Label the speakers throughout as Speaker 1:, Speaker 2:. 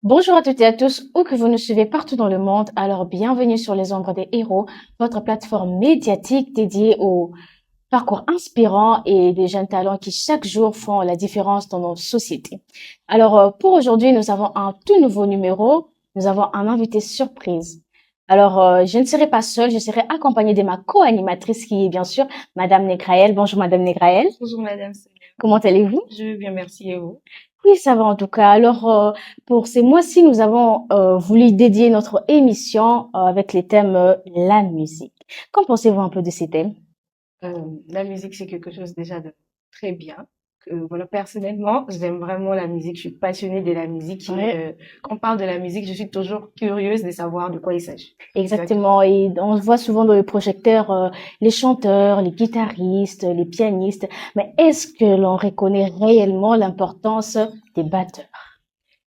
Speaker 1: Bonjour à toutes et à tous, où que vous nous suivez partout dans le monde, alors bienvenue sur Les Ombres des Héros, votre plateforme médiatique dédiée au parcours inspirant et des jeunes talents qui chaque jour font la différence dans nos sociétés. Alors pour aujourd'hui, nous avons un tout nouveau numéro, nous avons un invité surprise. Alors je ne serai pas seule, je serai accompagnée de ma co-animatrice qui est bien sûr Madame Negraël. Bonjour Madame Negraël.
Speaker 2: Bonjour Madame.
Speaker 1: Comment allez-vous?
Speaker 2: Je vais bien, merci et vous?
Speaker 1: Oui, ça va en tout cas. Alors, pour ces mois-ci, nous avons voulu dédier notre émission avec les thèmes la musique. Qu'en pensez-vous un peu de ces thèmes?
Speaker 2: La musique, c'est quelque chose déjà de très bien. Voilà, personnellement, j'aime vraiment la musique. Je suis passionnée de la musique.
Speaker 1: Ouais.
Speaker 2: Quand on parle de la musique, je suis toujours curieuse de savoir de quoi il s'agit.
Speaker 1: Exactement. Et on voit souvent dans le projecteur les chanteurs, les guitaristes, les pianistes. Mais est-ce que l'on reconnaît réellement l'importance des batteurs?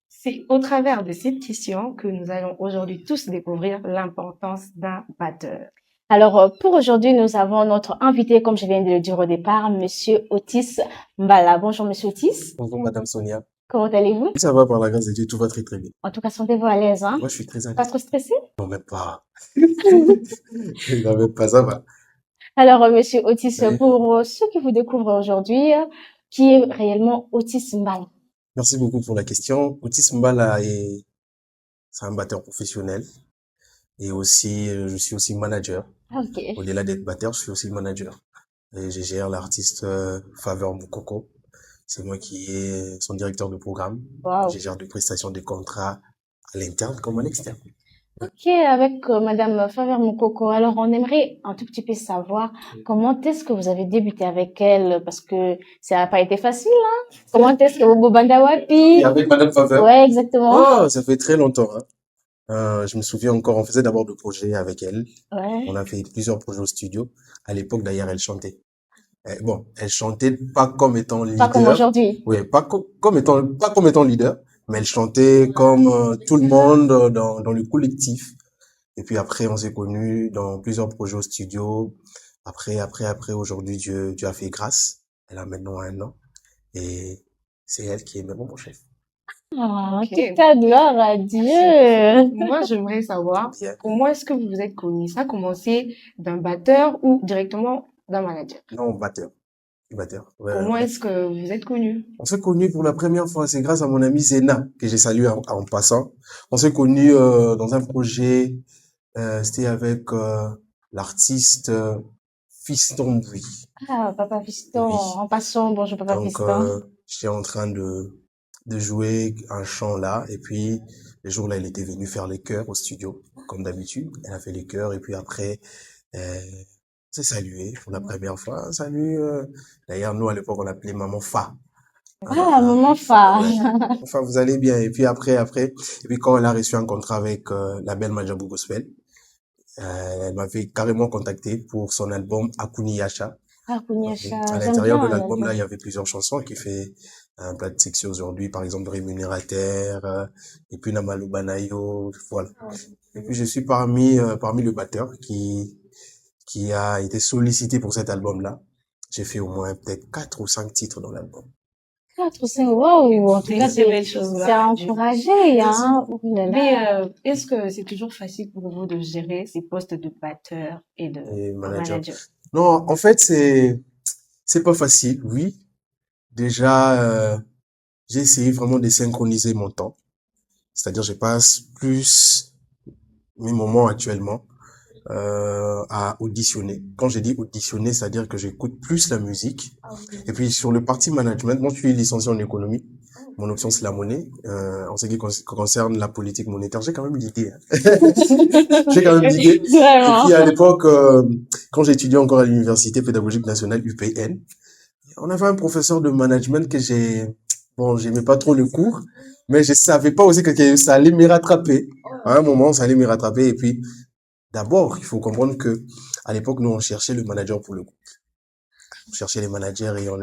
Speaker 2: C'est au travers de cette question que nous allons aujourd'hui tous découvrir l'importance d'un batteur.
Speaker 1: Alors, pour aujourd'hui, nous avons notre invité, comme je viens de le dire au départ, Monsieur Otis Mbala. Bonjour, Monsieur Otis.
Speaker 3: Bonjour Madame Sonia.
Speaker 1: Comment allez-vous?
Speaker 3: Ça va par la grâce de Dieu, tout va très très bien.
Speaker 1: En tout cas, sentez-vous à l'aise, hein?
Speaker 3: Moi, je suis très à
Speaker 1: Pas
Speaker 3: l'aise.
Speaker 1: trop stressé?
Speaker 3: Non, même pas. Non, même pas, ça va.
Speaker 1: Alors, Monsieur Otis,
Speaker 3: Oui.
Speaker 1: pour ceux qui vous découvrent aujourd'hui, qui est réellement Otis Mbala?
Speaker 3: Merci beaucoup pour la question. Otis Mbala c'est un batteur professionnel et aussi, je suis aussi manager.
Speaker 1: Ok.
Speaker 3: Au-delà d'être batteur, je suis aussi manager. Et je gère l'artiste Faveur Moukoko. C'est moi qui est son directeur de programme.
Speaker 1: Wow.
Speaker 3: Je gère des prestations de contrats à l'interne comme à l'externe.
Speaker 1: Ok, avec Madame Faveur Moukoko. Alors, on aimerait un tout petit peu savoir comment est-ce que vous avez débuté avec elle, parce que ça n'a pas été facile, hein? Comment est-ce que vous banda wapi?
Speaker 3: Et avec Madame Faveur?
Speaker 1: Ouais, exactement.
Speaker 3: Oh, ça fait très longtemps, hein. Je me souviens encore, on faisait d'abord des projets avec elle.
Speaker 1: Ouais.
Speaker 3: On a fait plusieurs projets au studio. À l'époque, d'ailleurs, elle chantait. Bon, elle chantait pas comme étant leader.
Speaker 1: Pas comme aujourd'hui.
Speaker 3: Oui, pas comme étant leader, mais elle chantait comme tout le monde dans le collectif. Et puis après, on s'est connus dans plusieurs projets au studio. Après, aujourd'hui, Dieu a fait grâce. Elle a maintenant 1 an. Et c'est elle qui est maintenant mon chef.
Speaker 1: Ah,
Speaker 2: Ok.
Speaker 1: toute ta gloire à Dieu.
Speaker 2: Moi, j'aimerais savoir
Speaker 3: Bien.
Speaker 2: comment est-ce que vous vous êtes connu? Ça a commencé d'un batteur ou directement d'un manager?
Speaker 3: Non, batteur. Batteur. Ouais,
Speaker 2: Comment
Speaker 3: ouais.
Speaker 2: est-ce que vous êtes connu?
Speaker 3: On s'est connus pour la première fois, c'est grâce à mon ami Zena, que j'ai salué en passant. On s'est connus dans un projet, c'était avec l'artiste Fiston Bouy.
Speaker 1: Ah, Papa Fiston.
Speaker 3: Oui.
Speaker 1: En passant, bonjour Papa
Speaker 3: Donc,
Speaker 1: Fiston.
Speaker 3: j'étais en train de jouer un chant là, et puis le jour-là, elle était venue faire les chœurs au studio, comme d'habitude. Elle a fait les chœurs, et puis après, on s'est salué pour la première fois. Salut. D'ailleurs, nous, à l'époque, on l'appelait Maman Fa.
Speaker 1: Ah, maman Fa.
Speaker 3: Ouais. Enfin, vous allez bien. Et puis après, et puis quand elle a reçu un contrat avec la belle Majabou Gospel, elle m'avait carrément contacté pour son album Akuni Yasha.
Speaker 1: Ah, Kounyasha.
Speaker 3: À
Speaker 1: J'aime
Speaker 3: l'intérieur de
Speaker 1: bien
Speaker 3: l'album, là,
Speaker 1: l'album.
Speaker 3: il y avait plusieurs chansons qui fait un plat de sexe aujourd'hui, par exemple, Rémunérateur, et puis Namalou Banayo, voilà. Et puis je suis parmi le batteur qui a été sollicité pour cet album-là. J'ai fait au moins peut-être 4 ou 5 titres dans l'album.
Speaker 1: 4 ou 5, waouh. En tout
Speaker 2: C'est
Speaker 1: cas,
Speaker 2: une très belle chose,
Speaker 1: c'est
Speaker 2: là.
Speaker 1: encouragé, hein. Oh là là.
Speaker 2: Mais est-ce que c'est toujours facile pour vous de gérer ces postes de batteur et de
Speaker 3: Et manager.
Speaker 2: manager?
Speaker 3: Non, en fait, c'est pas facile, oui. Déjà, j'ai essayé vraiment de synchroniser mon temps. C'est-à-dire, je passe plus mes moments actuellement à auditionner. Quand je dis auditionner, c'est-à-dire que j'écoute plus la musique. Et puis sur le parti management, moi je suis licencié en économie. Mon option c'est la monnaie. En ce qui concerne la politique monétaire, j'ai quand même l'idée. Hein. J'ai quand même l'idée. Et
Speaker 1: Vraiment.
Speaker 3: puis à l'époque, quand j'étudiais encore à l'université pédagogique nationale UPN, on avait un professeur de management que j'aimais pas trop le cours, mais je savais pas aussi que ça allait me rattraper. À un moment, ça allait me rattraper. Et puis d'abord, il faut comprendre que à l'époque, nous, on cherchait le manager pour le groupe. On cherchait les managers et on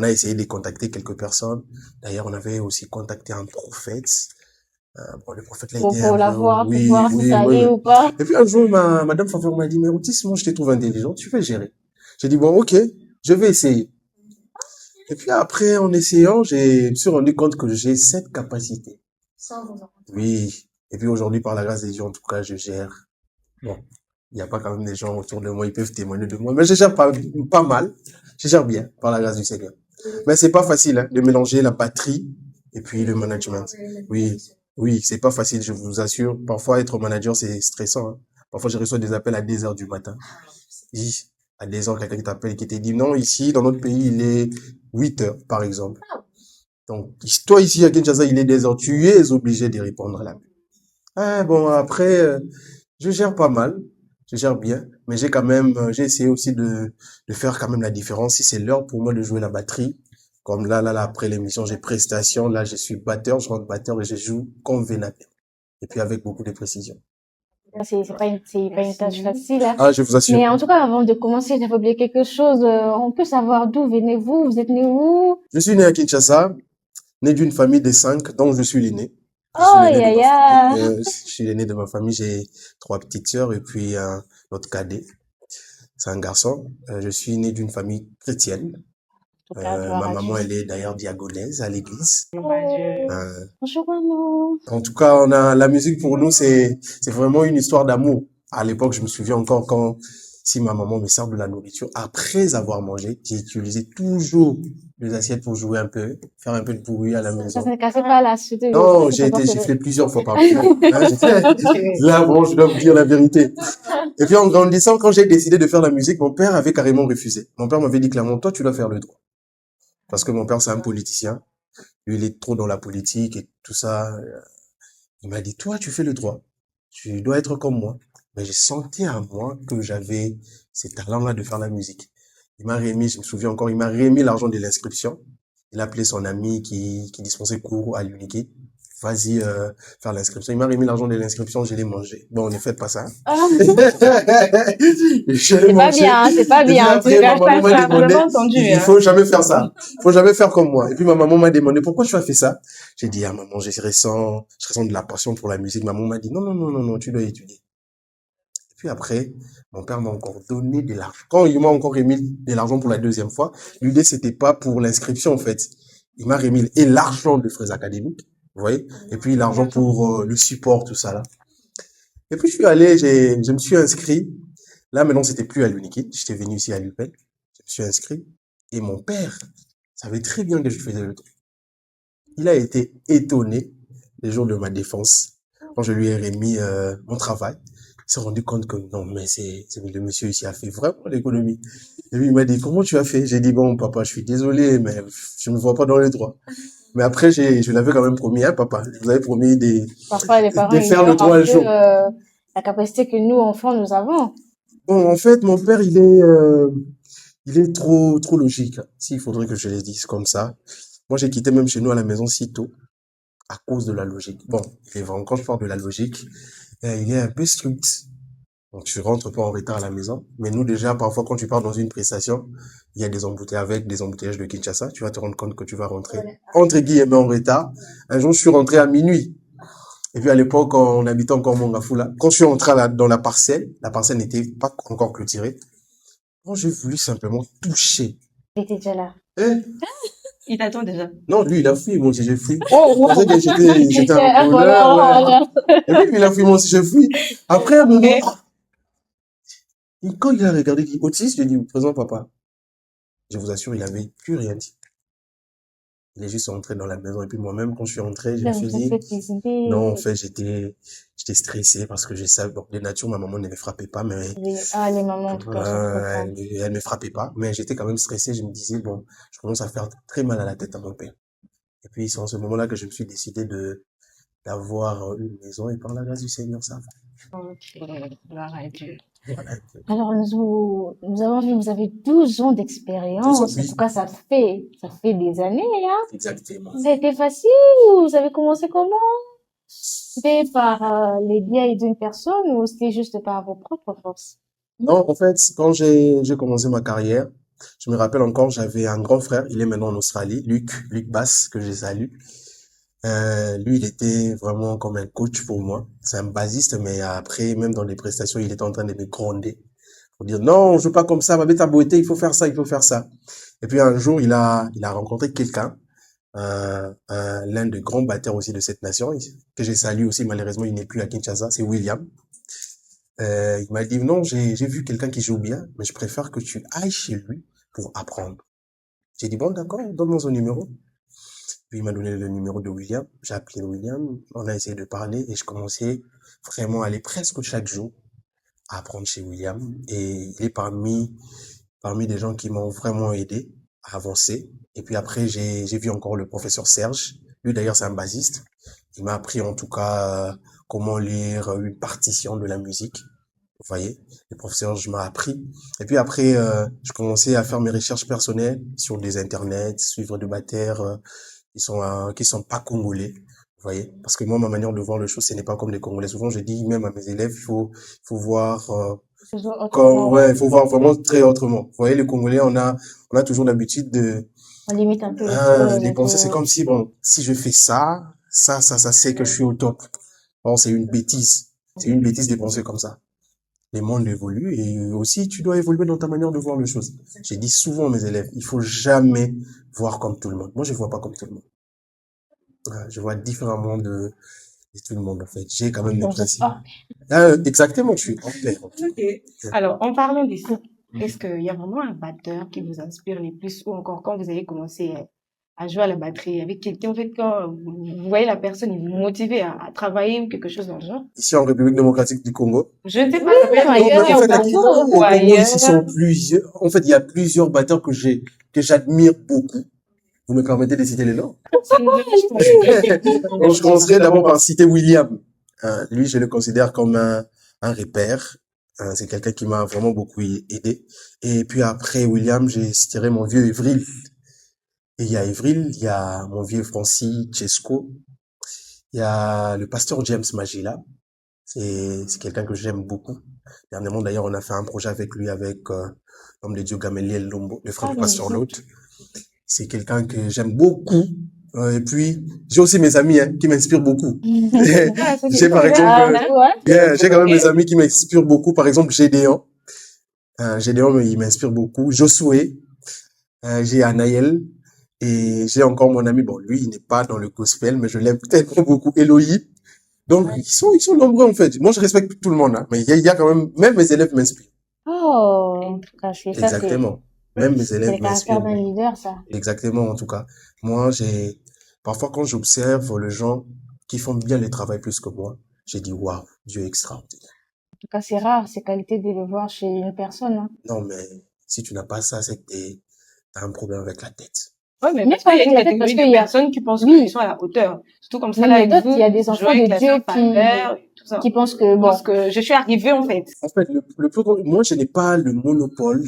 Speaker 3: a essayé de contacter quelques personnes. D'ailleurs, on avait aussi contacté un prophète. Bon, le prophète là
Speaker 1: Pour
Speaker 3: était un peu,
Speaker 1: l'avoir, pour
Speaker 3: oui,
Speaker 1: voir si
Speaker 3: oui,
Speaker 1: ça
Speaker 3: oui,
Speaker 1: allait
Speaker 3: oui.
Speaker 1: ou pas.
Speaker 3: Et puis un jour, Madame Faveur m'a dit, mais Otis, moi, je te trouve intelligent, tu peux gérer. J'ai dit, bon, ok, je vais essayer. Et puis après, en essayant, je me suis rendu compte que j'ai cette capacité.
Speaker 1: Sans vous en
Speaker 3: Oui. Et puis aujourd'hui, par la grâce des dieux, en tout cas, je gère. Bon, il n'y a pas quand même des gens autour de moi, ils peuvent témoigner de moi, mais je gère pas mal. Je gère bien, par la grâce du Seigneur. Mais c'est pas facile, hein, de mélanger la batterie et puis le management. Oui, oui, c'est pas facile, je vous assure. Parfois, être manager, c'est stressant, hein. Parfois, je reçois des appels à 2 heures du matin. Oui, à 2 heures, quelqu'un qui t'appelle et qui te dit, non, ici, dans notre pays, il est 8 heures, par exemple. Donc, toi, ici, à Kinshasa, il est 2 heures. Tu es obligé de répondre à l'appel. Ah, bon, après, je gère pas mal. Je gère bien. Mais j'ai quand même, j'ai essayé aussi de faire quand même la différence. Si c'est l'heure pour moi de jouer la batterie, comme là, après l'émission, j'ai prestation. Là, je suis batteur, je rentre batteur et je joue convenablement. Et puis avec beaucoup de précision.
Speaker 1: C'est pas une tâche facile, hein.
Speaker 3: Ah, je vous assure.
Speaker 1: Mais en tout cas, avant de commencer, j'avais oublié quelque chose. On peut savoir d'où venez-vous? Vous êtes né où?
Speaker 3: Je suis né à Kinshasa, né d'une famille de 5, dont je suis l'aîné. Je suis
Speaker 1: Oh,
Speaker 3: l'aîné de ma
Speaker 1: yaya.
Speaker 3: famille. Je suis l'aîné de ma famille. J'ai 3 petites sœurs et puis notre cadet. C'est un garçon. Je suis né d'une famille chrétienne.
Speaker 1: En tout cas, gloire
Speaker 3: Ma
Speaker 1: à
Speaker 3: maman,
Speaker 1: Dieu.
Speaker 3: elle est d'ailleurs diaconaise à l'église.
Speaker 1: Oh,
Speaker 3: Euh,
Speaker 1: bonjour, maman.
Speaker 3: En tout cas, on a la musique pour nous, c'est vraiment une histoire d'amour. À l'époque, je me souviens encore quand si ma maman me sert de la nourriture après avoir mangé, j'ai utilisé toujours les assiettes pour jouer un peu, faire un peu de bruit à la
Speaker 1: Ça
Speaker 3: maison.
Speaker 1: ne cassait pas la suite.
Speaker 3: Non, j'ai été giflé plusieurs fois par moi. Là, bon, je dois vous dire la vérité. Et puis en grandissant, quand j'ai décidé de faire la musique, mon père avait carrément refusé. Mon père m'avait dit clairement, toi, tu dois faire le droit. Parce que mon père, c'est un politicien. Lui, il est trop dans la politique et tout ça. Il m'a dit, toi, tu fais le droit. Tu dois être comme moi. Mais j'ai senti à moi que j'avais ces talents-là de faire la musique. Il m'a remis, je me souviens encore, il m'a remis l'argent de l'inscription. Il a appelé son ami qui dispensait cours à l'Unité. Vas-y, faire l'inscription. Il m'a remis l'argent de l'inscription, je l'ai mangé. Bon, ne faites pas ça.
Speaker 1: Ah,
Speaker 3: Je l'ai
Speaker 1: c'est pas
Speaker 3: mangé.
Speaker 1: bien, hein, c'est pas
Speaker 3: Et puis
Speaker 1: bien. Tu
Speaker 3: après, ma
Speaker 1: gâches pas
Speaker 3: maman m'a
Speaker 1: ça.
Speaker 2: On
Speaker 3: demandé,
Speaker 2: l'a entendu,
Speaker 3: il
Speaker 2: hein.
Speaker 3: faut jamais faire ça. Il faut jamais faire comme moi. Et puis ma maman m'a demandé, pourquoi tu as fait ça? J'ai dit, ah maman, je ressens de la passion pour la musique. Maman m'a dit, non, non, non, non, non, tu dois étudier. Et puis après, mon père m'a encore donné de l'argent. Quand il m'a encore remis de l'argent pour la deuxième fois, l'idée c'était pas pour l'inscription en fait. Il m'a remis et l'argent de frais académiques, vous voyez, et puis l'argent pour le support, tout ça là. Et puis je suis allé, je me suis inscrit. Là maintenant c'était plus à l'Uniquid, j'étais venu ici à l'UPEL. Je me suis inscrit et mon père savait très bien que je faisais le truc. Il a été étonné les jours de ma défense quand je lui ai remis mon travail. Il s'est rendu compte que non, mais le monsieur ici a fait vraiment l'économie. Et puis il m'a dit, comment tu as fait? J'ai dit, bon, papa, je suis désolé, mais je me vois pas dans les droits. Mais après, je l'avais quand même promis, hein, papa. Je vous avais promis
Speaker 1: Parfois, les parents
Speaker 3: de faire le
Speaker 1: ignorent
Speaker 3: droit
Speaker 1: un
Speaker 3: un
Speaker 1: peu
Speaker 3: jour.
Speaker 1: la capacité que nous, enfants, nous avons.
Speaker 3: Bon, en fait, mon père, il est trop logique. S'il faudrait que je le dise comme ça. Moi, j'ai quitté même chez nous à la maison si tôt à cause de la logique. Bon, il est vrai, quand je parle de la logique, il est un peu strict. Donc, tu rentres pas en retard à la maison. Mais nous, déjà, parfois, quand tu pars dans une prestation, il y a des embouteillages avec des embouteillages de Kinshasa. Tu vas te rendre compte que tu vas rentrer, entre guillemets, en retard. Un jour, je suis rentré à minuit. Et puis, à l'époque, on habitait encore Mongafula. Quand je suis rentré dans la parcelle n'était pas encore clôturée. Quand j'ai voulu simplement toucher.
Speaker 1: Il était déjà là.
Speaker 3: Hein?
Speaker 2: Il t'attend déjà.
Speaker 3: Non, lui, il a fui, moi aussi, j'ai fui.
Speaker 1: Oh,
Speaker 3: Je pensais que j'étais un
Speaker 1: voilà,
Speaker 3: voleur, ouais.
Speaker 1: voilà.
Speaker 3: Et puis, il a fui, moi aussi, j'ai fui. Après, un moment, quand il a regardé, il dit, Otis, je dis, présent, papa. Je vous assure, il avait plus rien dit. Il est juste entré dans la maison. Et puis moi-même, quand je suis entré, je me suis dit, non, en fait, j'étais stressé parce que je savais, donc, de nature, ma maman ne me frappait pas, mais,
Speaker 1: Les mamans, en tout cas, sont
Speaker 3: elle me frappait pas, mais j'étais quand même stressé. Je me disais, bon, je commence à faire très mal à la tête à mon père. Et puis, c'est en ce moment-là que je me suis décidé d'avoir une maison et par la grâce du Seigneur, ça va.
Speaker 2: Ok, gloire à Dieu.
Speaker 3: Voilà.
Speaker 1: Alors, nous avons vu, vous avez 12 ans d'expérience.
Speaker 3: 12 ans,
Speaker 1: En
Speaker 3: oui.
Speaker 1: tout cas, ça fait des années, hein.
Speaker 3: Exactement.
Speaker 1: Ça a été facile ou vous avez commencé comment? C'était par les biais d'une personne ou c'était juste par vos propres forces?
Speaker 3: Non, en fait, quand j'ai commencé ma carrière, je me rappelle encore, j'avais un grand frère, il est maintenant en Australie, Luc Bass, que je salue. Lui, il était vraiment comme un coach pour moi. C'est un basiste, mais après, même dans les prestations, il était en train de me gronder. Pour dire, non, je veux pas comme ça, ma bête à beauté, il faut faire ça, il faut faire ça. Et puis un jour, il a rencontré quelqu'un, l'un des grands batteurs aussi de cette nation, que j'ai salué aussi, malheureusement, il n'est plus à Kinshasa, c'est William. Il m'a dit, non, j'ai vu quelqu'un qui joue bien, mais je préfère que tu ailles chez lui pour apprendre. J'ai dit, bon, d'accord, donne-moi son numéro. Puis il m'a donné le numéro de William. J'ai appelé William, on a essayé de parler et je commençais vraiment à aller presque chaque jour à apprendre chez William. Et il est parmi des gens qui m'ont vraiment aidé à avancer. Et puis après, j'ai vu encore le professeur Serge. Lui, d'ailleurs, c'est un bassiste. Il m'a appris en tout cas comment lire une partition de la musique. Vous voyez, le professeur, je m'a appris. Et puis après, je commençais à faire mes recherches personnelles sur des internets, suivre des batteurs qui sont pas congolais. Vous voyez, parce que moi, ma manière de voir les choses, ce n'est pas comme les Congolais. Souvent, je dis même à mes élèves, il faut voir
Speaker 1: Ouais.
Speaker 3: il faut voir vraiment très autrement. Vous voyez, les Congolais, on a toujours l'habitude de
Speaker 1: On limite un peu les choses
Speaker 3: les
Speaker 1: et
Speaker 3: penser. C'est
Speaker 1: tout.
Speaker 3: comme si bon, si je fais ça, c'est que je suis au top. Bon, c'est une bêtise. C'est une bêtise de penser comme ça. Les mondes évoluent et aussi tu dois évoluer dans ta manière de voir les choses. J'ai dit souvent à mes élèves, il faut jamais voir comme tout le monde. Moi, je vois pas comme tout le monde. Je vois différemment de tout le monde, en fait. J'ai quand même mes
Speaker 1: Donc,
Speaker 3: principes.
Speaker 1: ah,
Speaker 3: Exactement, je suis en paix.
Speaker 2: Ok. Alors, en parlant d'ici, est-ce qu'il y a vraiment un batteur qui vous inspire le plus ou encore quand vous avez commencé à jouer à la batterie avec quelqu'un, en fait, quand vous voyez la personne, il vous motive à travailler ou quelque chose dans le genre?
Speaker 3: Ici en République démocratique du Congo.
Speaker 2: Je ne sais pas, ça peut
Speaker 1: même
Speaker 2: être
Speaker 1: ailleurs,
Speaker 3: Non, mais en
Speaker 2: ici
Speaker 3: fait,
Speaker 2: au
Speaker 3: au
Speaker 2: Congo ou
Speaker 3: Congo, ici,
Speaker 2: ailleurs.
Speaker 3: sont plusieurs. En fait, il y a plusieurs batteurs que j'admire beaucoup. Vous me permettez de citer les noms?
Speaker 2: Ça nous donne-
Speaker 3: Donc, je commencerai d'abord par citer William. Lui, je le considère comme un repère. C'est quelqu'un qui m'a vraiment beaucoup aidé. Et puis après William, j'ai cité mon vieux Evril. Et il y a Evril, il y a mon vieux Francis Chesco, il y a le pasteur James Magila. C'est quelqu'un que j'aime beaucoup. Dernièrement, d'ailleurs, on a fait un projet avec lui, avec l'homme de Dieu Gamaliel Lombo, le frère
Speaker 1: ah,
Speaker 3: du
Speaker 1: mais
Speaker 3: pasteur Lot. C'est quelqu'un que j'aime beaucoup. Et puis, j'ai aussi mes amis qui m'inspirent beaucoup.
Speaker 2: Ah, ça,
Speaker 3: J'ai
Speaker 2: c'est
Speaker 3: par
Speaker 2: très
Speaker 3: exemple,
Speaker 1: ah,
Speaker 2: bien.
Speaker 1: ouais.
Speaker 3: j'ai quand même
Speaker 2: Ok.
Speaker 3: mes amis qui m'inspirent beaucoup. Par exemple, Gédéon. Gédéon, il m'inspire beaucoup. Josué, j'ai Anaël. Et j'ai encore mon ami, bon, lui, il n'est pas dans le gospel, mais je l'aime tellement beaucoup, Eloï. Donc, ils sont nombreux, en fait. Moi, je respecte tout le monde, hein, mais il y a quand même mes élèves m'inspirent.
Speaker 1: Oh, en tout cas, ça,
Speaker 3: Exactement. Même mes
Speaker 1: c'est
Speaker 3: élèves
Speaker 1: le caractère
Speaker 3: m'inspirent.
Speaker 1: d'un leader, ça.
Speaker 3: Exactement, en tout cas. Moi, parfois, quand j'observe les gens qui font bien le travail plus que moi, j'ai dit, waouh, Dieu est extraordinaire.
Speaker 1: En tout cas, c'est rare, ces qualités de le voir chez une personne, hein.
Speaker 3: Non, mais si tu n'as pas ça, c'est que t'as un problème avec la tête.
Speaker 2: Ouais, mais
Speaker 1: Même
Speaker 2: parce
Speaker 1: pas
Speaker 2: qu'il y a
Speaker 1: avec
Speaker 2: une
Speaker 1: la tête, parce
Speaker 2: catégorie
Speaker 1: qu'il
Speaker 2: de
Speaker 1: y a,
Speaker 2: personnes qui pensent qu'ils
Speaker 1: oui,
Speaker 2: sont à la hauteur. Surtout comme ça,
Speaker 1: même
Speaker 2: là,
Speaker 1: il y a
Speaker 2: avec
Speaker 1: d'autres, il y a
Speaker 2: vous,
Speaker 1: des
Speaker 2: jouer
Speaker 1: enfants
Speaker 2: avec
Speaker 1: de
Speaker 2: la
Speaker 1: Dieu
Speaker 2: Saint-Valeur et tout ça.
Speaker 1: qui pensent que,
Speaker 2: Je pense
Speaker 1: bon,
Speaker 2: que je suis arrivée, en fait.
Speaker 3: En fait, moi, je n'ai pas le monopole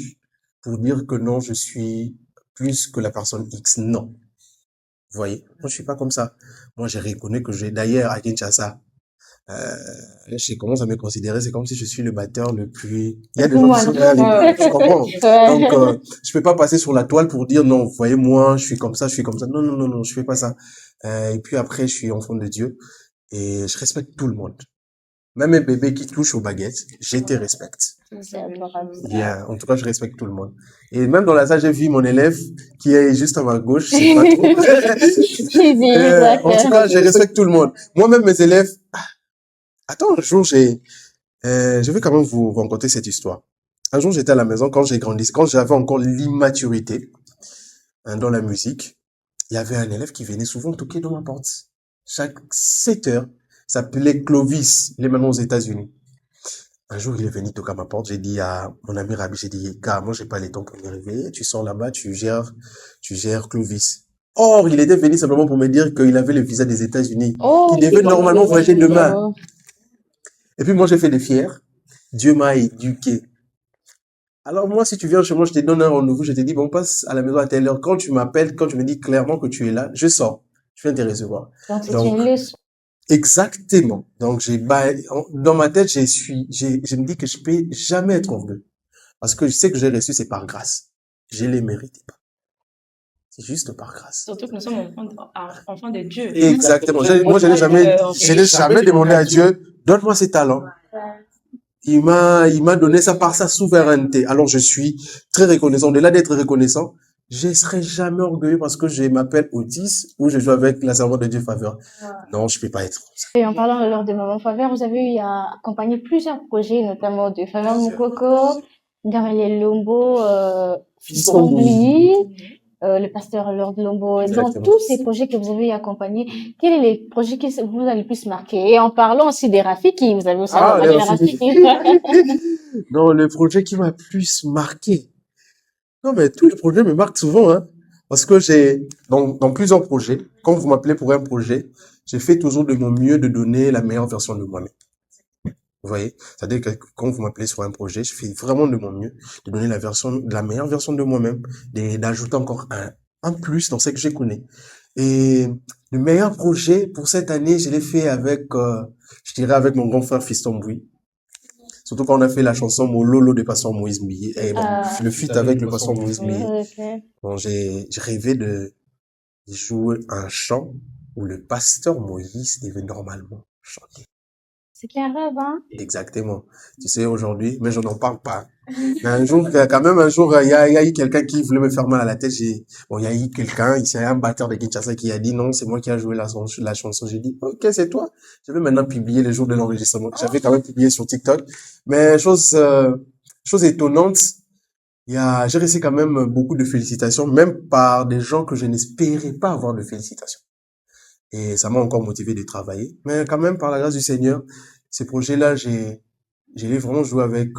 Speaker 3: pour dire que non, je suis plus que la personne X. Non. Vous voyez? Moi, je suis pas comme ça. Moi, je reconnais que d'ailleurs, à Kinshasa, je commence à me considérer, c'est comme si je suis le batteur le plus, il y a
Speaker 1: le
Speaker 3: des
Speaker 1: plus
Speaker 3: gens qui sont,
Speaker 1: moine.
Speaker 3: tu comprends? Donc,
Speaker 1: Ouais.
Speaker 3: je peux pas passer sur la toile pour dire non, vous voyez, moi, je suis comme ça, je suis comme ça. Non, non, non, non, je fais pas ça. Et puis après, je suis enfant de Dieu et je respecte tout le monde. Même un bébé qui touche aux baguettes, je te respecte.
Speaker 1: C'est adorable.
Speaker 3: Yeah. En tout cas, je respecte tout le monde. Et même dans la salle, j'ai vu mon élève qui est juste à ma gauche, je sais pas trop. En tout cas, je respecte tout le monde. Moi-même, mes élèves, attends, un jour, je vais quand même vous raconter cette histoire. Un jour, j'étais à la maison quand j'ai grandi, quand j'avais encore l'immaturité dans la musique. Il y avait un élève qui venait souvent toquer dans ma porte. Chaque 7 heures, il s'appelait Clovis, il est maintenant aux États-Unis. Un jour, il est venu toquer à ma porte. J'ai dit à mon ami Rabi, j'ai dit, gars, moi, j'ai pas le temps pour me réveiller. Tu sors là-bas, tu gères Clovis. Or, il était venu simplement pour me dire qu'il avait le visa des États-Unis,
Speaker 1: Oh,
Speaker 3: qu'il devait normalement voyager demain.
Speaker 1: oh.
Speaker 3: Et puis moi, j'ai fait des fiers. Dieu m'a éduqué. Alors moi, si tu viens chez moi, je te donne un rendez-vous, je te dis, bon, passe à la maison à telle heure. Quand tu m'appelles, quand tu me dis clairement que tu es là, je sors. Je viens te recevoir.
Speaker 1: Donc, c'est
Speaker 3: Donc,
Speaker 1: une leçon.
Speaker 3: exactement. Donc, dans ma tête, je me dis que je peux jamais être en deux. Parce que je sais que j'ai reçu, c'est par grâce. Je les méritais pas. C'est juste par grâce.
Speaker 2: Surtout que nous sommes enfants de Dieu.
Speaker 3: Exactement. Moi, je n'ai jamais demandé à Dieu, donne-moi ces talents. il m'a donné ça par sa souveraineté. Alors je suis très reconnaissant. Au-delà d'être reconnaissant, je serai jamais orgueilleux parce que je m'appelle Otis ou je joue avec la servante de Dieu Faveur. Non, je peux pas être comme ça.
Speaker 1: Et en parlant lors des moments faveurs, vous avez eu à accompagner plusieurs projets, notamment de Faveur Moukoko, Gabriel Lombo,
Speaker 3: Fiston
Speaker 1: Bouilly, le pasteur Lord Lombo. Et dans
Speaker 3: Exactement.
Speaker 1: tous ces projets que vous avez eu à accompagner, quels sont les projets qui vous ont le plus marqué? Et en parlant aussi des Rafiki, vous avez aussi
Speaker 3: Ah,
Speaker 1: accompagné
Speaker 3: les
Speaker 1: les
Speaker 3: Rafiki.
Speaker 1: Rafiki.
Speaker 3: Non, le projet qui m'a plus marqué. Non, mais tous les projets me marquent souvent, hein. Parce que dans plusieurs projets, quand vous m'appelez pour un projet, j'ai fait toujours de mon mieux de donner la meilleure version de moi-même. Vous voyez? C'est-à-dire que quand vous m'appelez sur un projet, je fais vraiment de mon mieux de donner la meilleure version de moi-même, d'ajouter encore un plus dans ce que je connais. Et le meilleur projet pour cette année, je l'ai fait avec, je dirais avec mon grand frère Fiston Bouy. Surtout quand on a fait la chanson Mololo de Pasteur Moïse Millet. Et bon, le feat avec le Pasteur Moïse Millet.
Speaker 1: Ok.
Speaker 3: Bon, j'ai rêvé de jouer un chant où le Pasteur Moïse devait normalement chanter.
Speaker 1: C'est un rêve, hein?
Speaker 3: Exactement. Tu sais, aujourd'hui, mais je n'en parle pas. Mais un jour, quand même, un jour, il y a eu quelqu'un qui voulait me faire mal à la tête. Il y a eu quelqu'un, il y a un batteur de Kinshasa qui a dit non, c'est moi qui a joué la chanson. J'ai dit, ok, c'est toi. Je vais maintenant publier le jour de l'enregistrement. J'avais quand même publié sur TikTok. Mais chose étonnante, j'ai reçu quand même beaucoup de félicitations, même par des gens que je n'espérais pas avoir de félicitations. Et ça m'a encore motivé de travailler. Mais quand même, par la grâce du Seigneur, ces projets-là, j'ai vraiment joué avec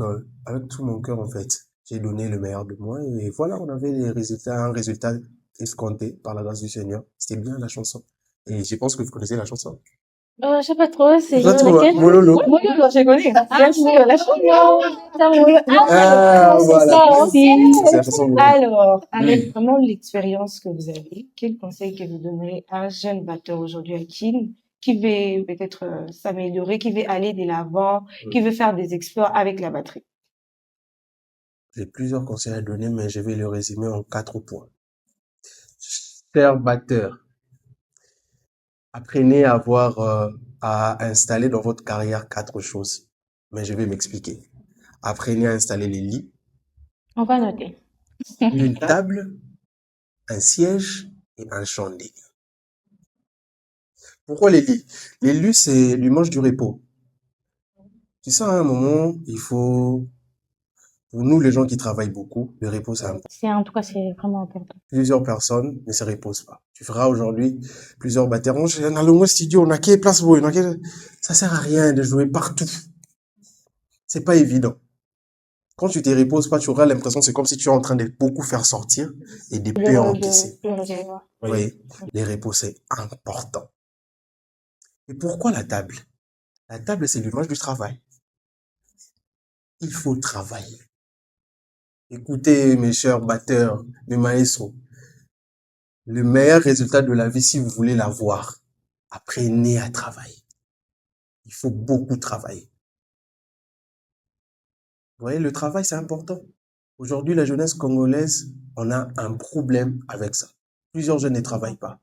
Speaker 3: tout mon cœur, en fait. J'ai donné le meilleur de moi et voilà, on avait un résultat escompté par la grâce du Seigneur. C'était bien la chanson. Et je pense que vous connaissez la chanson.
Speaker 1: Je sais pas trop, c'est
Speaker 3: Pas trop,
Speaker 1: laquelle?
Speaker 3: Mololo.
Speaker 2: Mololo, je connais. Bien sûr, la
Speaker 3: Ah,
Speaker 2: c'est
Speaker 3: voilà.
Speaker 2: ça aussi.
Speaker 3: C'est la chanson Mololo.
Speaker 2: Alors, avec vraiment l'expérience que vous avez, quel conseil que vous donnerez à un jeune batteur aujourd'hui à qui veut peut-être s'améliorer, qui veut aller de l'avant, qui veut faire des exploits avec la batterie?
Speaker 3: J'ai plusieurs conseils à donner, mais je vais le résumer en 4 points. Cher batteur, apprenez à installer dans votre carrière 4 choses. Mais je vais m'expliquer. Apprenez à installer les lits,
Speaker 1: On va noter.
Speaker 3: une table, un siège et un chandelier. Pourquoi les lits? Les lits, c'est l'image du repos. Tu sais, à un moment, pour nous, les gens qui travaillent beaucoup, le repos, c'est important.
Speaker 1: En tout cas, c'est vraiment important.
Speaker 3: Plusieurs personnes ne se reposent pas. Tu feras aujourd'hui plusieurs batteurs. On a le studio, on a quelle place pour ça sert à rien de jouer partout. C'est pas évident. Quand tu te reposes pas, tu auras l'impression, c'est comme si tu es en train de beaucoup faire sortir et de peu encaisser. Oui, les repos, c'est important. Et pourquoi la table? La table, c'est l'image du travail. Il faut travailler. Écoutez, mes chers batteurs, mes maestros, le meilleur résultat de la vie, si vous voulez l'avoir, apprenez à travailler. Il faut beaucoup travailler. Vous voyez, le travail, c'est important. Aujourd'hui, la jeunesse congolaise, on a un problème avec ça. Plusieurs jeunes ne travaillent pas.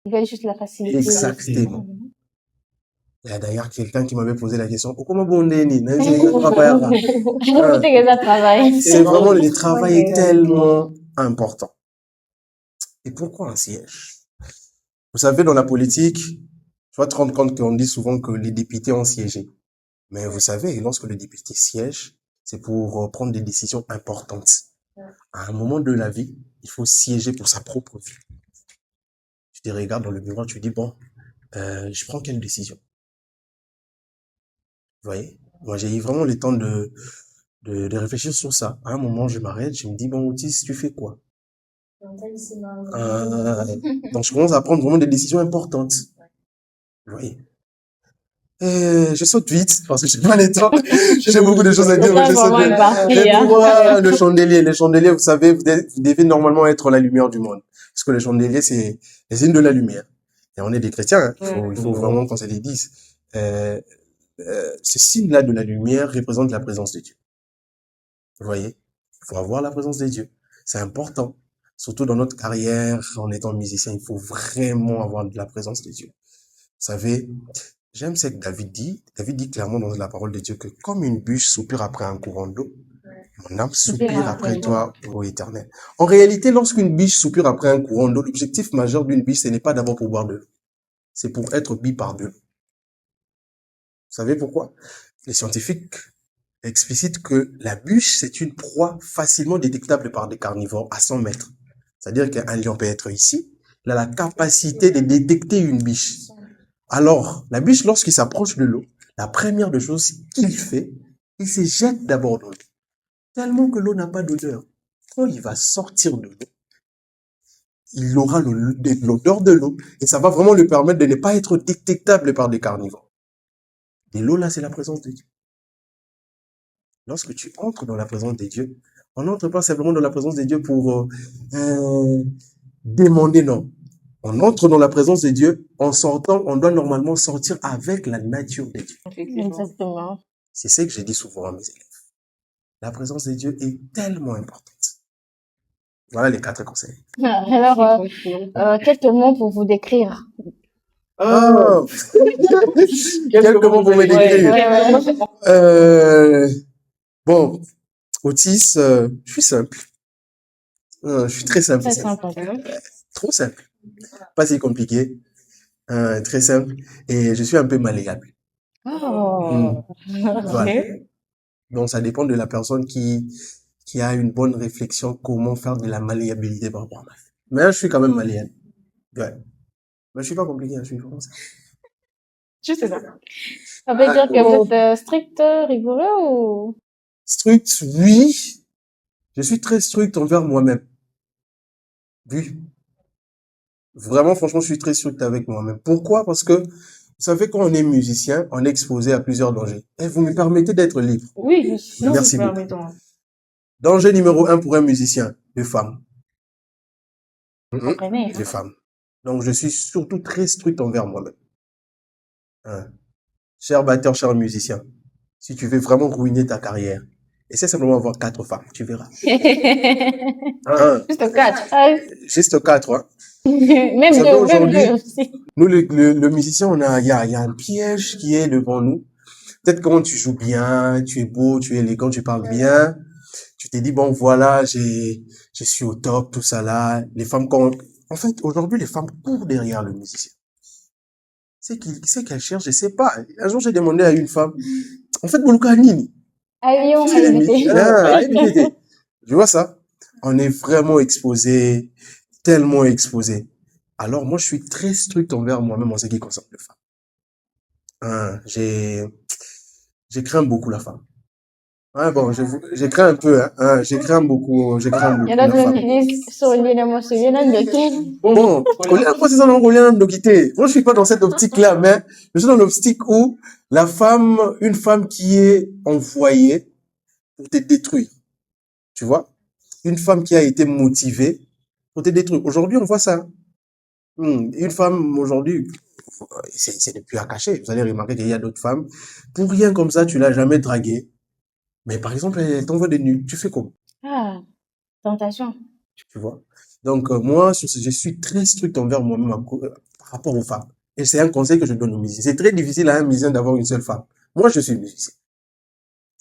Speaker 1: Ils veulent juste la facilité.
Speaker 3: Exactement. Il y a d'ailleurs quelqu'un qui m'avait posé la question, comment bon Ndeni? C'est vraiment, le travail est tellement important. Et pourquoi un siège? Vous savez, dans la politique, tu vas te rendre compte qu'on dit souvent que les députés ont siégé. Mais vous savez, lorsque le député siège, c'est pour prendre des décisions importantes. À un moment de la vie, il faut siéger pour sa propre vie. Tu te regardes dans le miroir, tu dis, bon, je prends quelle décision? Vous voyez? Moi, j'ai eu vraiment le temps de réfléchir sur ça. À un moment, je m'arrête, je me dis, bon, Otis, tu fais quoi? Donc, je commence à prendre vraiment des décisions importantes. Vous voyez? Je saute vite, parce que j'ai pas le temps. J'ai beaucoup de choses à dire, mais je saute vite. Et pourquoi le chandelier? Le chandelier, vous savez, vous devez normalement être la lumière du monde. Parce que le chandelier, c'est les signes de la lumière. Et on est des chrétiens, hein. Il faut vraiment qu'on se les dise. Ce signe-là de la lumière représente la présence de Dieu. Vous voyez? Il faut avoir la présence de Dieu. C'est important. Surtout dans notre carrière, en étant musicien, il faut vraiment avoir de la présence de Dieu. Vous savez, j'aime ce que David dit. David dit clairement dans la parole de Dieu que comme une bûche soupire après un courant d'eau, mon âme soupire après toi, ô Éternel. En réalité, lorsqu'une biche soupire après un courant d'eau, l'objectif majeur d'une biche, ce n'est pas d'abord pour boire de l'eau. C'est pour être bu par de l'eau. Vous savez pourquoi? Les scientifiques explicitent que la bûche, c'est une proie facilement détectable par des carnivores à 100 mètres. C'est-à-dire qu'un lion peut être ici, il a la capacité de détecter une biche. Alors, la biche, lorsqu'il s'approche de l'eau, la première des choses qu'il fait, il se jette d'abord dans l'eau. Tellement que l'eau n'a pas d'odeur. Quand il va sortir de l'eau, il aura l'odeur de l'eau et ça va vraiment lui permettre de ne pas être détectable par des carnivores. Et l'eau, là, c'est la présence de Dieu. Lorsque tu entres dans la présence de Dieu, on n'entre pas simplement dans la présence de Dieu pour demander, non. On entre dans la présence de Dieu, en sortant, on doit normalement sortir avec la nature de Dieu.
Speaker 1: Exactement.
Speaker 3: C'est ce que je dis souvent à mes élèves. La présence de Dieu est tellement importante. Voilà les 4 conseils.
Speaker 1: Alors, quelques mots pour vous décrire.
Speaker 3: Oh, quelques mots pour me décrire. Bon, Otis, je suis simple. Je suis très simple.
Speaker 1: Très simple.
Speaker 3: Trop simple. Pas si compliqué. Très simple. Et je suis un peu malléable.
Speaker 1: Oh.
Speaker 3: Voilà. Donc, ça dépend de la personne qui a une bonne réflexion comment faire de la malléabilité par rapport à ma vie. Mais je suis quand même malléable. Ouais. Mais je suis pas compliqué, je suis vraiment simple.
Speaker 2: Juste ça.
Speaker 1: Ça veut dire que vous êtes strict, rigoureux ou?
Speaker 3: Strict, oui. Je suis très strict envers moi-même. Oui. Vraiment, franchement, je suis très strict avec moi-même. Pourquoi? Parce que, vous savez, quand on est musicien, on est exposé à plusieurs dangers. Et vous me permettez d'être libre.
Speaker 1: Oui,
Speaker 3: Merci beaucoup. Danger numéro 1 pour un musicien, les femmes. Les femmes. Donc, je suis surtout très strict envers moi-même. Cher batteur, cher musicien, si tu veux vraiment ruiner ta carrière, essaie simplement d'avoir 4 femmes, tu verras.
Speaker 1: Juste 4.
Speaker 3: Juste 4, hein.
Speaker 1: Même
Speaker 3: savez,
Speaker 1: deux
Speaker 3: aujourd'hui,
Speaker 1: aussi.
Speaker 3: Nous, le musicien, il y a un piège qui est devant nous. Peut-être quand tu joues bien, tu es beau, tu es élégant, tu parles bien, tu te dis, bon, voilà, je suis au top, tout ça là. Les femmes, en fait, aujourd'hui, les femmes courent derrière le musicien. C'est qu'elle cherche, je sais pas. Un jour, j'ai demandé à une femme, en fait, Moluka Nini. Tu vois ça? On est vraiment exposé, tellement exposé. Alors, moi, je suis très strict envers moi-même en ce qui concerne les femmes. Je crains beaucoup la femme. Ouais, bon, je crains un peu, hein. Je crains beaucoup la femme. Bon, moi, je suis pas dans cette optique-là, mais je suis dans l'optique où une femme qui est envoyée pour te détruire. Tu vois? Une femme qui a été motivée pour te détruire. Aujourd'hui, on voit ça. Une femme, aujourd'hui, c'est depuis à cacher. Vous allez remarquer qu'il y a d'autres femmes. Pour rien comme ça, tu l'as jamais draguée. Mais par exemple, elle t'envoie des nudes. Tu fais comment?
Speaker 1: Ah, tentation.
Speaker 3: Tu vois? Donc, moi, je suis très strict envers moi-même par rapport aux femmes. Et c'est un conseil que je donne aux musiciens. C'est très difficile à un musicien d'avoir une seule femme. Moi, je suis musicien.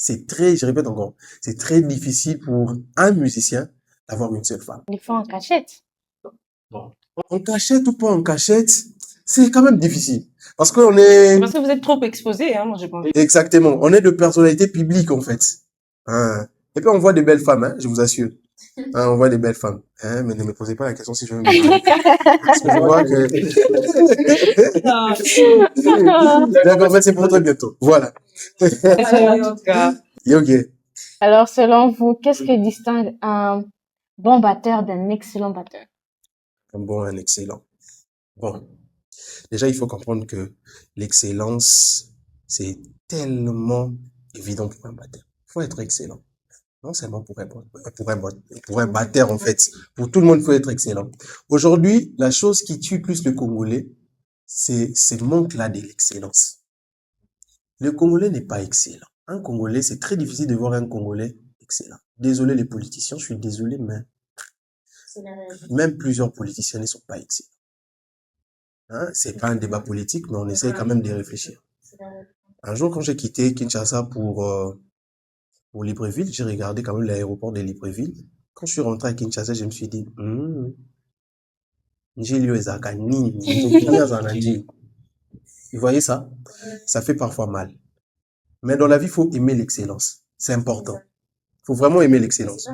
Speaker 3: Je répète encore, c'est très difficile pour un musicien d'avoir une seule femme.
Speaker 1: Des fois en cachette.
Speaker 3: Bon. En cachette ou pas en cachette, c'est quand même difficile. Parce que
Speaker 2: vous êtes trop exposé, hein, moi je pense.
Speaker 3: Exactement. On est de personnalités publiques, en fait. Et puis, on voit des belles femmes, hein, je vous assure. On voit des belles femmes. Mais ne me posez pas la question si je veux me marier. Parce que je vois que... D'accord, mais c'est pour très bientôt. Voilà. Ok.
Speaker 1: Alors, selon vous, qu'est-ce qui distingue un bon batteur d'un excellent batteur?
Speaker 3: Un excellent. Bon. Déjà, il faut comprendre que l'excellence, c'est tellement évident pour un batteur. Il faut être excellent. Non seulement pour un batteur, en fait. Pour tout le monde, il faut être excellent. Aujourd'hui, la chose qui tue plus le Congolais, c'est ce manque-là de l'excellence. Le Congolais n'est pas excellent. Un Congolais, c'est très difficile de voir un Congolais excellent. Désolé les politiciens, je suis désolé, mais même plusieurs politiciens ne sont pas excellents. Hein, c'est pas un débat politique, mais on essaie quand même d'y réfléchir. Un jour, quand j'ai quitté Kinshasa pour Libreville, j'ai regardé quand même l'aéroport de Libreville. Quand je suis rentré à Kinshasa, je me suis dit, Njili ezaka nini, nzokini azana njili. Vous voyez ça? Ça fait parfois mal. Mais dans la vie, il faut aimer l'excellence. C'est important. Il faut vraiment aimer l'excellence.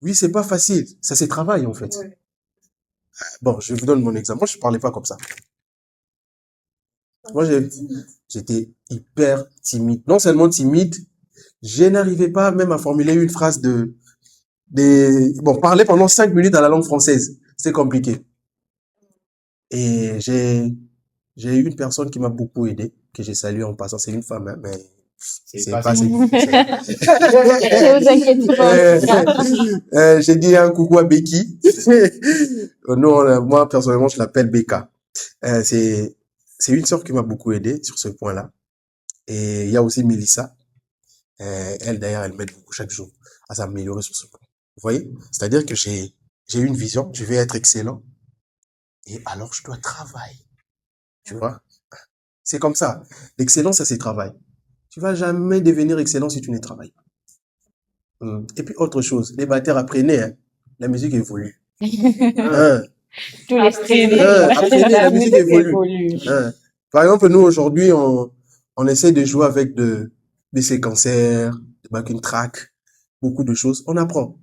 Speaker 3: Oui, c'est pas facile. Ça se travaille, en fait. Bon, je vous donne mon exemple. Moi, je parlais pas comme ça. Moi, j'étais hyper timide. Non seulement timide, je n'arrivais pas même à formuler une phrase bon, parler pendant 5 minutes à la langue française. C'est compliqué. Et j'ai eu une personne qui m'a beaucoup aidé, que j'ai salué en passant. C'est une femme, hein, mais c'est pas assez.
Speaker 1: Ne vous inquiétez pas.
Speaker 3: J'ai dit un coucou à Becky. Nous, moi, personnellement, je l'appelle Beka. C'est une sœur qui m'a beaucoup aidé sur ce point-là. Et il y a aussi Melissa. Elle, d'ailleurs, elle m'aide beaucoup chaque jour à s'améliorer sur ce point. Vous voyez? C'est-à-dire que j'ai une vision, je vais être excellent. Et alors, je dois travailler. Tu vois? C'est comme ça. L'excellence, ça se travaille. Tu vas jamais devenir excellent si tu ne travailles pas. Et puis, autre chose, les batteurs apprenez, hein. La musique évolue. Hein.
Speaker 1: Tous les streams.
Speaker 3: Apprenez, la musique évolue. Hein. Par exemple, nous, aujourd'hui, on essaie de jouer avec des séquenceurs, des backing tracks, beaucoup de choses. On apprend.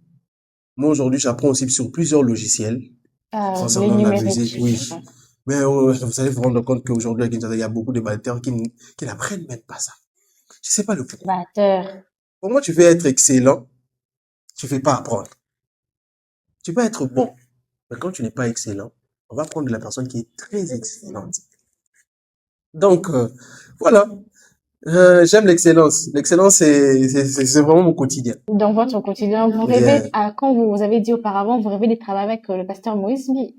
Speaker 3: Moi, aujourd'hui, j'apprends aussi sur plusieurs logiciels.
Speaker 1: Les
Speaker 3: Concernant la
Speaker 1: numériques.
Speaker 3: musique, oui. Mais vous allez vous rendre compte qu'aujourd'hui, à Kinshasa, il y a beaucoup de batteurs qui n'apprennent même pas ça. Je sais pas le pourquoi.
Speaker 1: Batteur.
Speaker 3: Pour moi, tu veux être excellent, tu fais pas apprendre. Tu peux être bon, mais quand tu n'es pas excellent, on va prendre la personne qui est très excellente. Donc, voilà. J'aime l'excellence. L'excellence, c'est vraiment mon quotidien.
Speaker 1: Dans votre quotidien, vous rêvez, quand vous avez dit auparavant, vous rêvez de travailler avec le pasteur Moïse, oui.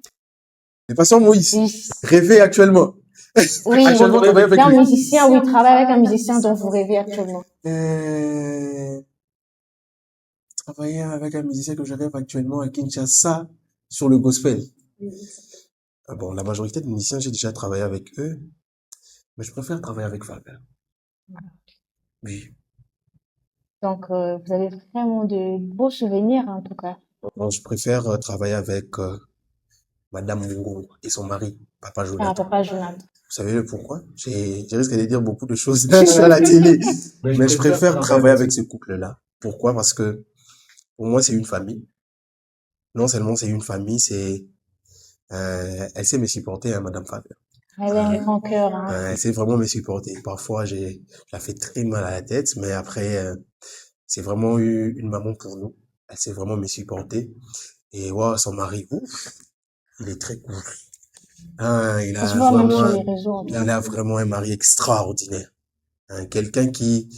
Speaker 3: Le pasteur Moïse,
Speaker 1: Oui.
Speaker 3: rêvez actuellement.
Speaker 1: Oui,
Speaker 3: Actuellement, travailler avec
Speaker 1: un
Speaker 3: lui.
Speaker 1: musicien, oui, travailler avec un musicien dont vous rêvez actuellement.
Speaker 3: Travailler avec un musicien que je rêve actuellement à Kinshasa sur le gospel. Bon, la majorité des musiciens, j'ai déjà travaillé avec eux, mais je préfère travailler avec Fabien. Oui.
Speaker 1: Donc, vous avez vraiment de beaux souvenirs, en tout cas.
Speaker 3: Bon, je préfère travailler avec Madame Mungo et son mari, Papa Jonathan.
Speaker 1: Papa Jonathan.
Speaker 3: Vous savez le pourquoi? Je risque de dire beaucoup de choses à la télé, mais je préfère travailler avec ce couple-là. Pourquoi? Parce que pour moi, c'est une famille. Non seulement c'est une famille, elle sait me supporter, hein, Madame Fabien.
Speaker 1: Elle a un grand cœur, hein.
Speaker 3: Elle sait vraiment me supporter. Parfois, je la fais très mal à la tête, mais après, c'est vraiment une maman pour nous. Elle sait vraiment me supporter. Et ouais, son mari, ouf, il est très cool. Hein, il
Speaker 1: Ça se voit même sur les réseaux. En tout
Speaker 3: a
Speaker 1: cas.
Speaker 3: vraiment un mari extraordinaire. Hein, quelqu'un qui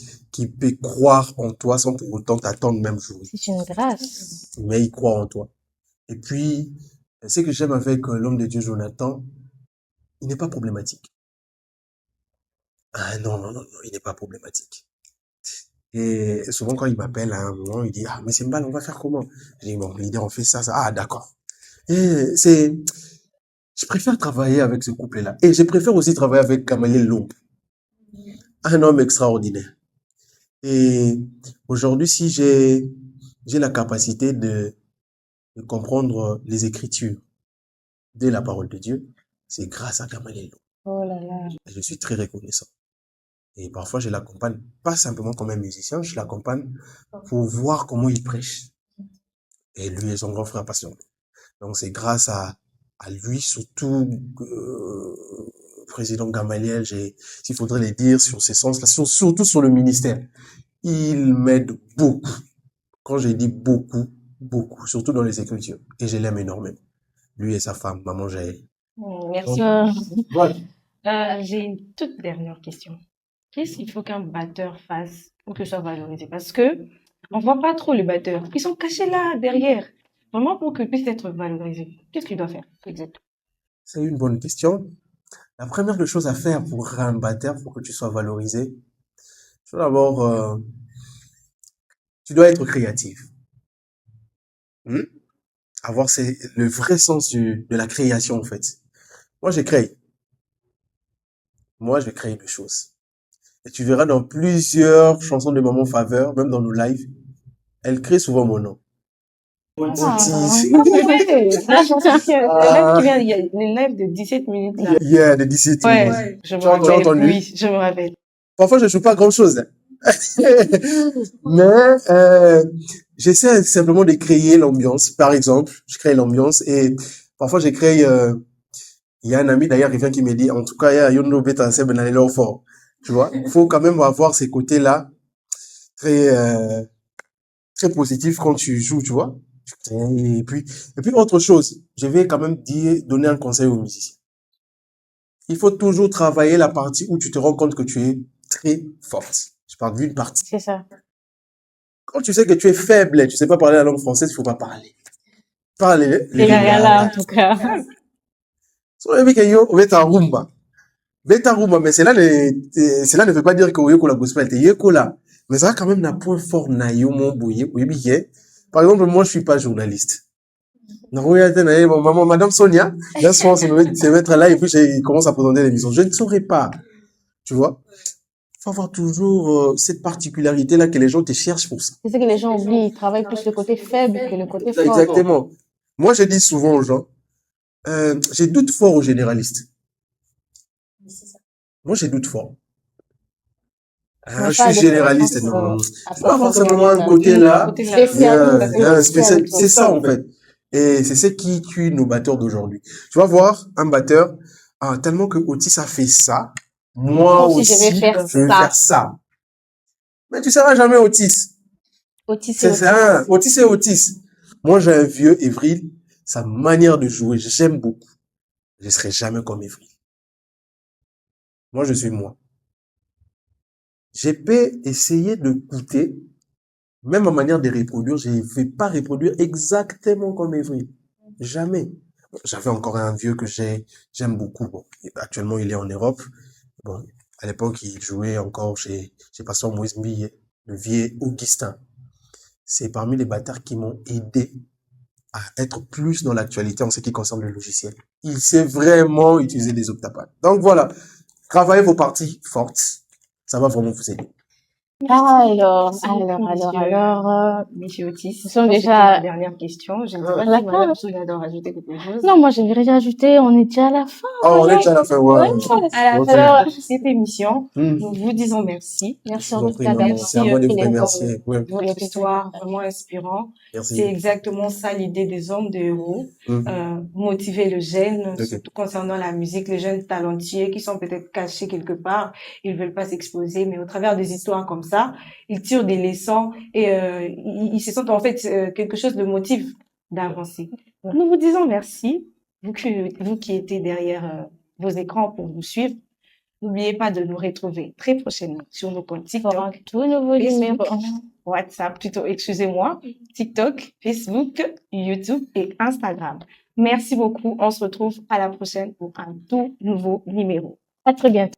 Speaker 3: peut croire en toi sans pour autant t'attendre même jour.
Speaker 1: C'est une grâce.
Speaker 3: Mais il croit en toi. Et puis, ce que j'aime avec l'homme de Dieu Jonathan, il n'est pas problématique. Ah non, il n'est pas problématique. Et souvent quand il m'appelle à un moment, il dit, ah, mais c'est mal, on va faire comment? Je dis, bon, l'idée, on fait ça. Ah, d'accord. Et je préfère travailler avec ce couple-là. Et je préfère aussi travailler avec Gamaliel Lombe. Un homme extraordinaire. Et aujourd'hui, si j'ai la capacité de comprendre les Écritures de la parole de Dieu, c'est grâce à Gamaliel Lombe.
Speaker 1: Oh là là.
Speaker 3: Et je suis très reconnaissant. Et parfois, je l'accompagne, pas simplement comme un musicien, je l'accompagne pour voir comment il prêche. Et lui et son grand frère passionné. Donc, c'est grâce à lui, surtout, président Gamaliel, s'il faudrait le dire sur ces sens-là, surtout sur le ministère. Il m'aide beaucoup. Quand je dis beaucoup, beaucoup, surtout dans les Écritures. Et je l'aime énormément. Lui et sa femme, maman Jaël.
Speaker 2: Merci.
Speaker 3: Voilà.
Speaker 2: J'ai une toute dernière question. Qu'est-ce qu'il faut qu'un batteur fasse pour que soit valorisé? Parce que on voit pas trop les batteurs. Ils sont cachés là, derrière. Vraiment, pour qu'ils puissent être valorisés. Qu'est-ce qu'il doit faire? Exactement.
Speaker 3: C'est une bonne question. La première des choses à faire pour un batteur, pour que tu sois valorisé, tout d'abord, tu dois être créatif. Avoir le vrai sens de la création, en fait. Moi, je crée. Moi, je vais créer des choses. Et tu verras dans plusieurs chansons de Maman Faveur, même dans nos lives, elle crée souvent mon nom.
Speaker 2: Ah,
Speaker 3: Otis.
Speaker 2: ouais. Là, j'en sais que le live
Speaker 3: Ah,
Speaker 2: qui vient, il y a les lives de 17 minutes là.
Speaker 3: yeah, de 17 minutes.
Speaker 2: Ouais, je me
Speaker 3: Tu as
Speaker 2: rappelle.
Speaker 3: entendu?
Speaker 2: Oui, je me rappelle.
Speaker 3: Parfois, je ne joue pas grand-chose, hein. Mais j'essaie simplement de créer l'ambiance. Par exemple, je crée l'ambiance et parfois, je crée... il y a un ami d'ailleurs qui vient qui me dit, en tout cas, il y a Yondo Beta Seb Nalelo fort. Tu vois, il faut quand même avoir ces côtés-là très, très positifs quand tu joues, tu vois. Et puis autre chose, je vais quand même donner un conseil aux musiciens. Il faut toujours travailler la partie où tu te rends compte que tu es très forte. Je parle d'une partie.
Speaker 1: C'est ça.
Speaker 3: Quand tu sais que tu es faible et tu sais pas parler la langue française, il faut pas parler. Parler
Speaker 1: C'est là, en tout cas.
Speaker 3: So, yo, beta rumba. Beta rumba, mais cela ne veut pas dire que Oyeko la gospel, t'es Yeko là. Mais ça a quand même un point fort na yo, mon bouillé, oui, bien. Par exemple, moi, je suis pas journaliste. Maman, Madame Sonia, là, souvent, se mettre là et puis il commence à présenter l'émission. Je ne saurais pas. Tu vois? Faut avoir toujours cette particularité-là que les gens te cherchent pour ça.
Speaker 1: C'est ce que les gens oublient. Ils travaillent plus le côté faible que le côté fort.
Speaker 3: Exactement. Moi, je dis souvent aux gens, j'ai doute fort aux généralistes. Moi, j'ai doute fort.
Speaker 1: Non,
Speaker 3: Je
Speaker 1: pas
Speaker 3: suis
Speaker 1: de
Speaker 3: généraliste,
Speaker 1: préférence,
Speaker 3: non.
Speaker 1: à
Speaker 3: Je peux avoir
Speaker 1: part
Speaker 3: simplement un
Speaker 1: ça.
Speaker 3: côté là.
Speaker 2: Côté là.
Speaker 1: Spécialiste.
Speaker 3: C'est ça, en fait. Et c'est ce qui tue nos batteurs d'aujourd'hui. Tu vas voir un batteur, tellement que Otis a fait ça, moi
Speaker 1: Aussi, je vais
Speaker 3: aussi,
Speaker 1: faire
Speaker 3: je vais
Speaker 1: ça.
Speaker 3: faire ça. Mais tu seras jamais Otis.
Speaker 1: Otis,
Speaker 3: C'est
Speaker 1: c'est
Speaker 3: ça. Otis, c'est Otis. Moi, j'ai un vieux Evril, sa manière de jouer, j'aime beaucoup. Je serai jamais comme Evril. Moi, je suis moi. Je peux essayer de goûter, même ma manière de reproduire, je ne vais pas reproduire exactement comme Evril. Jamais. J'avais encore un vieux que j'aime beaucoup. Bon, actuellement, il est en Europe. Bon, à l'époque, il jouait encore chez Pasteur Moïse Mbille, le vieux Augustin. C'est parmi les bâtards qui m'ont aidé à être plus dans l'actualité en ce qui concerne le logiciel. Il sait vraiment utiliser des octapads. Donc voilà, travaillez vos parties fortes. Ça va vraiment vous aider.
Speaker 1: Alors,
Speaker 2: Monsieur Otis.
Speaker 1: nous sommes
Speaker 2: C'était
Speaker 1: déjà
Speaker 2: la dernière question. Je ne sais
Speaker 1: à
Speaker 2: pas
Speaker 1: la
Speaker 2: si
Speaker 1: fin.
Speaker 2: Madame Sonia doit rajouter quelque chose.
Speaker 1: Non, moi, je vais rien ajouter. On est déjà à la fin.
Speaker 3: Oh, on est déjà à la fin, ouais.
Speaker 2: À la
Speaker 3: Ok.
Speaker 2: fin de cette émission,
Speaker 3: Hmm.
Speaker 2: nous vous disons merci.
Speaker 1: Merci
Speaker 3: Je
Speaker 1: en
Speaker 3: vous en
Speaker 1: tout
Speaker 3: prie,
Speaker 1: cas
Speaker 3: maman.
Speaker 1: d'avoir
Speaker 3: C'est à moi de vous
Speaker 1: pris les
Speaker 3: remercier. Ouais.
Speaker 2: Votre histoire vraiment inspirant.
Speaker 3: Merci.
Speaker 2: C'est exactement ça l'idée des hommes de héros.
Speaker 3: Hmm.
Speaker 2: Motiver le jeune,
Speaker 3: Ok.
Speaker 2: surtout concernant la musique, les jeunes talentueux qui sont peut-être cachés quelque part, ils veulent pas s'exposer, mais au travers des histoires comme ça, ils tirent des leçons et ils se sentent en fait quelque chose de motive d'avancer. Nous vous disons merci, vous qui étiez derrière vos écrans pour nous suivre. N'oubliez pas de nous retrouver très prochainement sur nos comptes
Speaker 1: pour un
Speaker 2: TikTok,
Speaker 1: tout nouveau numéro.
Speaker 2: Facebook, WhatsApp plutôt, excusez-moi, TikTok, Facebook, YouTube et Instagram. Merci beaucoup. On se retrouve à la prochaine pour un tout nouveau numéro.
Speaker 1: À très bientôt.